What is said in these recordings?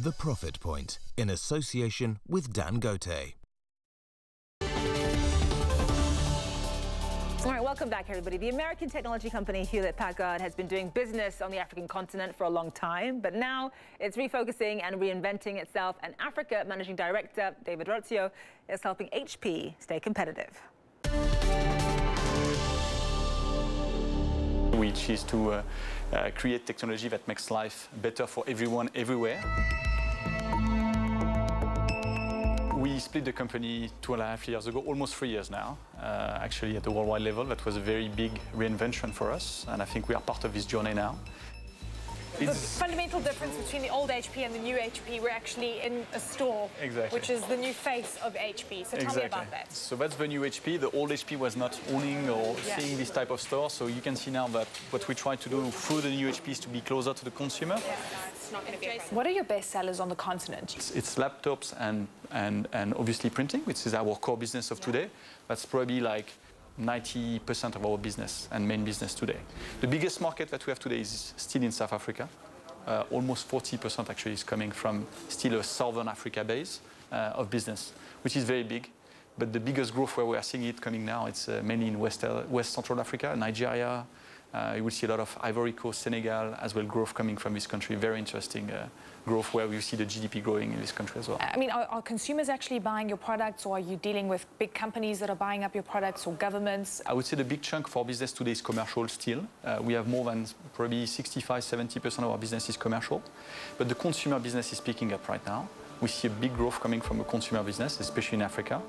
The Profit Point, in association with Dan Gote. All right, welcome back, everybody. The American technology company Hewlett-Packard has been doing business on the African continent for a long time, but now it's refocusing and reinventing itself, and Africa Managing Director David Rozzio is helping HP stay competitive. Which is to create technology that makes life better for everyone, everywhere. We split the company 2.5 years ago, almost 3 years now, actually at the worldwide level. That was a very big reinvention for us, and I think we are part of this journey now. The fundamental difference between the old HP and the new HP, we're actually in a store, exactly, which is the new face of HP. So tell me about that. So that's the new HP. The old HP was not owning or seeing this type of store. So you can see now that what we try to do through the new HP is to be closer to the consumer. Yeah, it's not going to be a problem. What are your best sellers on the continent? It's laptops and obviously printing, which is our core business of today. That's probably like 90% of our business and main business today. The biggest market that we have today is still in South Africa. Almost 40% actually is coming from still a Southern Africa base of business, which is very big. But the biggest growth where we are seeing it coming now, it's mainly in West Central Africa, Nigeria. You will see a lot of Ivory Coast, Senegal, as well, growth coming from this country. Very interesting growth where we see the GDP growing in this country as well. I mean, are consumers actually buying your products, or are you dealing with big companies that are buying up your products, or governments? I would say the big chunk for our business today is commercial still. We have more than probably 65–70% of our business is commercial. But the consumer business is picking up right now. We see a big growth coming from a consumer business, especially in Africa.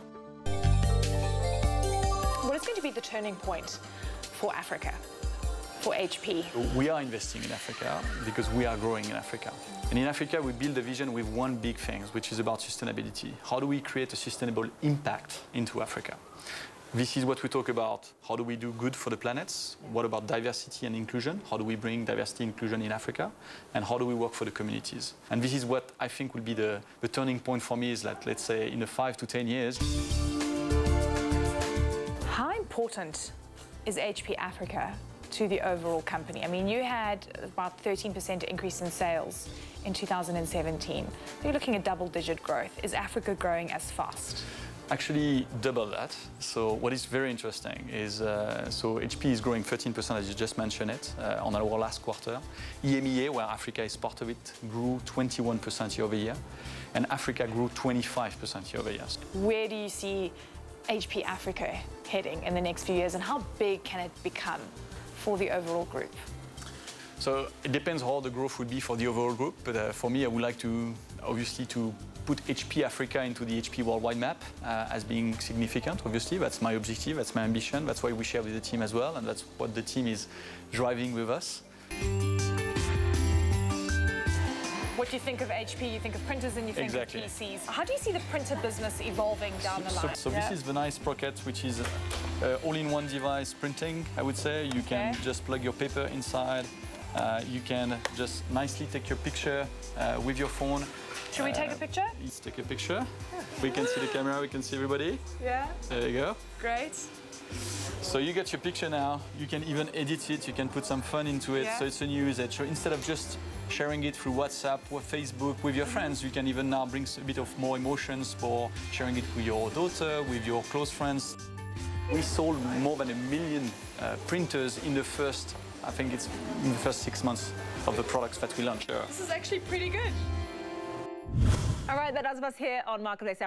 What is going to be the turning point for Africa? For HP? We are investing in Africa because we are growing in Africa. And in Africa, we build a vision with one big thing, which is about sustainability. How do we create a sustainable impact into Africa? This is what we talk about. How do we do good for the planet? What about diversity and inclusion? How do we bring diversity and inclusion in Africa? And how do we work for the communities? And this is what I think will be the turning point for me, is that, let's say, in the 5 to 10 years. How important is HP Africa to the overall company? I mean, you had about 13% increase in sales in 2017. You're looking at double-digit growth. Is Africa growing as fast? Actually, double that. So what is very interesting is, so HP is growing 13%, as you just mentioned it, on our last quarter. EMEA, where Africa is part of it, grew 21% year over year, and Africa grew 25% year over year. Where do you see HP Africa heading in the next few years, and how big can it become for the overall group? So it depends how the growth would be for the overall group, but for me, I would like to, obviously, to put HP Africa into the HP worldwide map as being significant, obviously. That's my objective, that's my ambition, that's why we share with the team as well, and that's what the team is driving with us. What do you think of HP? You think of printers and you think exactly of PCs. How do you see the printer business evolving down the line? So this is the nice Pocket, which is all-in-one device printing, I would say. You can just plug your paper inside. You can just nicely take your picture with your phone. Should we take a picture? Let's take a picture. We can see the camera, we can see everybody. Yeah. There you go. Great. So you get your picture now. You can even edit it. You can put some fun into it. So it's a new usage. So instead of just sharing it through WhatsApp or Facebook with your friends, you can even now bring a bit of more emotions for sharing it with your daughter, with your close friends. We sold more than 1 million printers in the first, I think it's in the first 6 months of the products that we launched. This is actually pretty good. All right, that does us here on Marketplace Africa.